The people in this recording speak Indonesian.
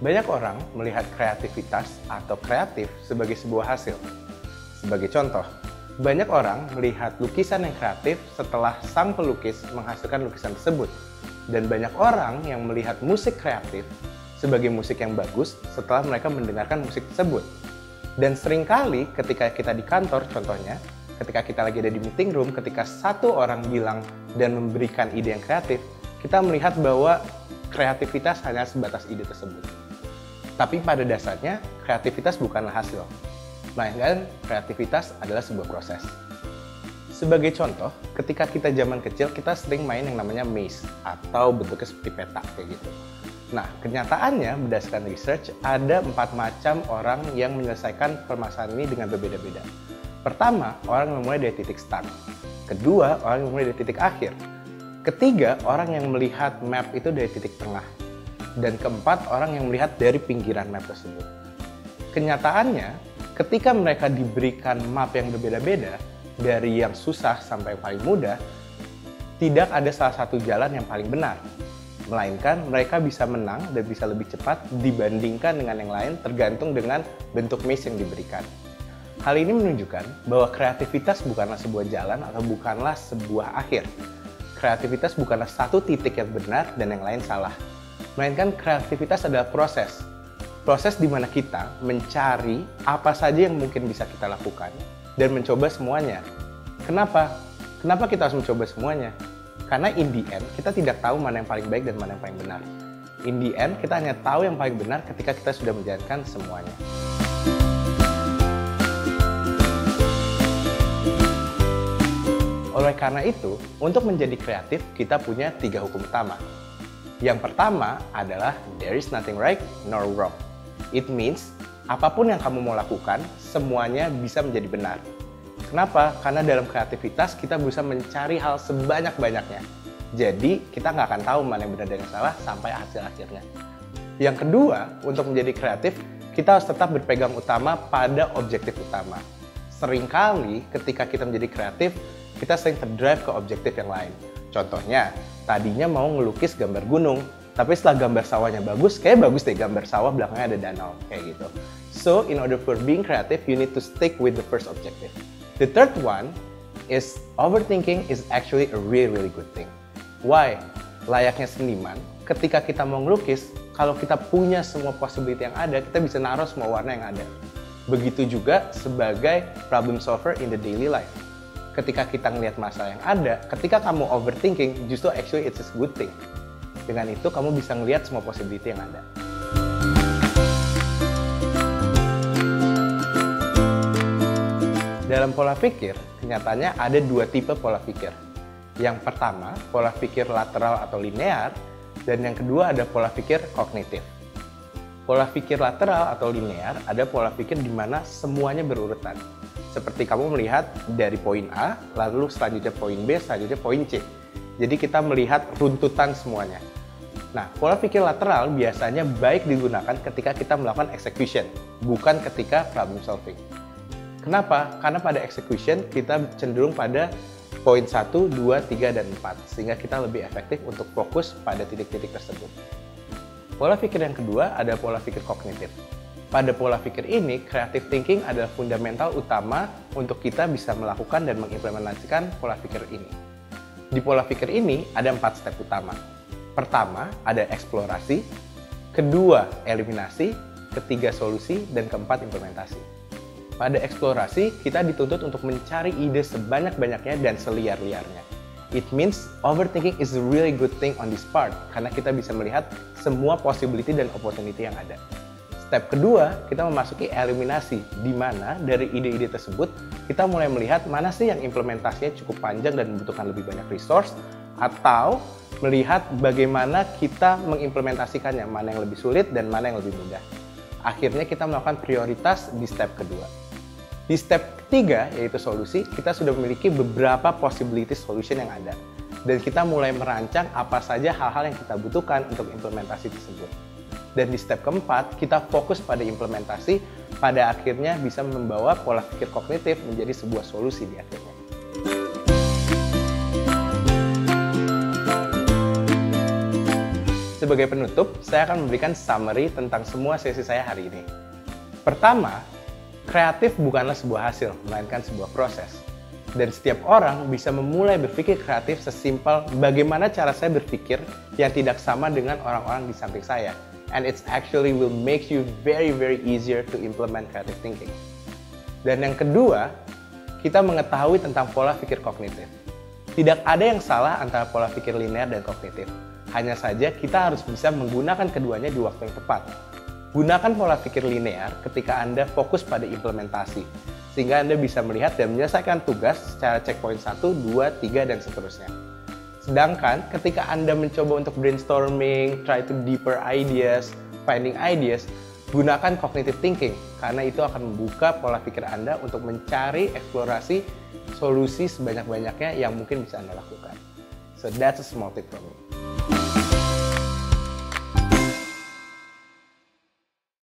Banyak orang melihat kreativitas atau kreatif sebagai sebuah hasil. Sebagai contoh, banyak orang melihat lukisan yang kreatif setelah sang pelukis menghasilkan lukisan tersebut. Dan banyak orang yang melihat musik kreatif sebagai musik yang bagus setelah mereka mendengarkan musik tersebut. Dan seringkali ketika kita di kantor contohnya, ketika kita lagi ada di meeting room, ketika satu orang bilang dan memberikan ide yang kreatif, kita melihat bahwa kreativitas hanya sebatas ide tersebut. Tapi pada dasarnya, kreativitas bukanlah hasil, melainkan kreativitas adalah sebuah proses. Sebagai contoh, ketika kita zaman kecil, kita sering main yang namanya maze, atau bentuknya seperti peta, kayak gitu. Nah, kenyataannya berdasarkan research, ada 4 macam orang yang menyelesaikan permasalahan ini dengan berbeda-beda. Pertama, orang yang memulai dari titik start. Kedua, orang yang memulai dari titik akhir. Ketiga, orang yang melihat map itu dari titik tengah. Dan keempat, orang yang melihat dari pinggiran map tersebut. Kenyataannya, ketika mereka diberikan map yang berbeda-beda, dari yang susah sampai yang paling mudah, tidak ada salah satu jalan yang paling benar. Melainkan mereka bisa menang dan bisa lebih cepat dibandingkan dengan yang lain tergantung dengan bentuk maze yang diberikan. Hal ini menunjukkan bahwa kreativitas bukanlah sebuah jalan atau bukanlah sebuah akhir. Kreativitas bukanlah satu titik yang benar dan yang lain salah. Melainkan kreativitas adalah proses. Proses di mana kita mencari apa saja yang mungkin bisa kita lakukan dan mencoba semuanya. Kenapa? Kenapa kita harus mencoba semuanya? Karena in the end, kita tidak tahu mana yang paling baik dan mana yang paling benar. In the end, kita hanya tahu yang paling benar ketika kita sudah menjalankan semuanya. Oleh karena itu, untuk menjadi kreatif, kita punya 3 hukum utama. Yang pertama adalah there is nothing right nor wrong. It means, apapun yang kamu mau lakukan, semuanya bisa menjadi benar. Kenapa? Karena dalam kreativitas kita bisa mencari hal sebanyak-banyaknya. Jadi, kita nggak akan tahu mana yang benar dan yang salah sampai hasil-akhirnya. Yang kedua, untuk menjadi kreatif, kita harus tetap berpegang utama pada objektif utama. Seringkali ketika kita menjadi kreatif, kita sering terdrive ke objektif yang lain. Contohnya, tadinya mau ngelukis gambar gunung, tapi setelah gambar sawahnya bagus, kayak bagus deh gambar sawah belakangnya ada danau, kayak gitu. So, in order for being creative, you need to stick with the first objective. The third one is overthinking is actually a really good thing. Why? Layaknya seniman, ketika kita mau ngelukis, kalau kita punya semua possibility yang ada, kita bisa naruh semua warna yang ada. Begitu juga sebagai problem solver in the daily life. Ketika kita ngelihat masalah yang ada, ketika kamu overthinking, justru actually it's a good thing. Dengan itu, kamu bisa ngelihat semua possibility yang ada. Dalam pola pikir, kenyataannya ada 2 tipe pola pikir. Yang pertama, pola pikir lateral atau linear, dan yang kedua ada pola pikir kognitif. Pola pikir lateral atau linear ada pola pikir di mana semuanya berurutan. Seperti kamu melihat dari poin A, lalu selanjutnya poin B, selanjutnya poin C. Jadi kita melihat runtutan semuanya. Nah, pola pikir lateral biasanya baik digunakan ketika kita melakukan execution, bukan ketika problem solving. Kenapa? Karena pada execution kita cenderung pada poin 1, 2, 3, dan 4, sehingga kita lebih efektif untuk fokus pada titik-titik tersebut. Pola pikir yang kedua ada pola pikir kognitif. Pada pola pikir ini, creative thinking adalah fundamental utama untuk kita bisa melakukan dan mengimplementasikan pola pikir ini. Di pola pikir ini ada 4 step utama. Pertama, ada eksplorasi. Kedua, eliminasi. Ketiga, solusi. Dan keempat, implementasi. Pada eksplorasi, kita dituntut untuk mencari ide sebanyak-banyaknya dan seliar-liarnya. It means overthinking is a really good thing on this part, karena kita bisa melihat semua possibility dan opportunity yang ada. Step kedua, kita memasuki eliminasi, di mana dari ide-ide tersebut, kita mulai melihat mana sih yang implementasinya cukup panjang dan membutuhkan lebih banyak resource, atau melihat bagaimana kita mengimplementasikannya, mana yang lebih sulit dan mana yang lebih mudah. Akhirnya kita melakukan prioritas di step kedua. Di step ketiga, yaitu solusi, kita sudah memiliki beberapa possibility solution yang ada. Dan kita mulai merancang apa saja hal-hal yang kita butuhkan untuk implementasi tersebut. Dan di step keempat, kita fokus pada implementasi, pada akhirnya bisa membawa pola pikir kognitif menjadi sebuah solusi di akhirnya. Sebagai penutup, saya akan memberikan summary tentang semua sesi saya hari ini. Pertama, kreatif bukanlah sebuah hasil, melainkan sebuah proses. Dan setiap orang bisa memulai berpikir kreatif sesimpel bagaimana cara saya berpikir yang tidak sama dengan orang-orang di samping saya. And it's actually will make you very easier to implement creative thinking. Dan yang kedua, kita mengetahui tentang pola pikir kognitif. Tidak ada yang salah antara pola pikir linear dan kognitif. Hanya saja kita harus bisa menggunakan keduanya di waktu yang tepat. Gunakan pola pikir linear ketika Anda fokus pada implementasi, sehingga Anda bisa melihat dan menyelesaikan tugas secara checkpoint 1, 2, 3, dan seterusnya. Sedangkan ketika Anda mencoba untuk brainstorming, try to deeper ideas, finding ideas, gunakan cognitive thinking, karena itu akan membuka pola pikir Anda untuk mencari eksplorasi solusi sebanyak-banyaknya yang mungkin bisa Anda lakukan. So that's a small tip from me.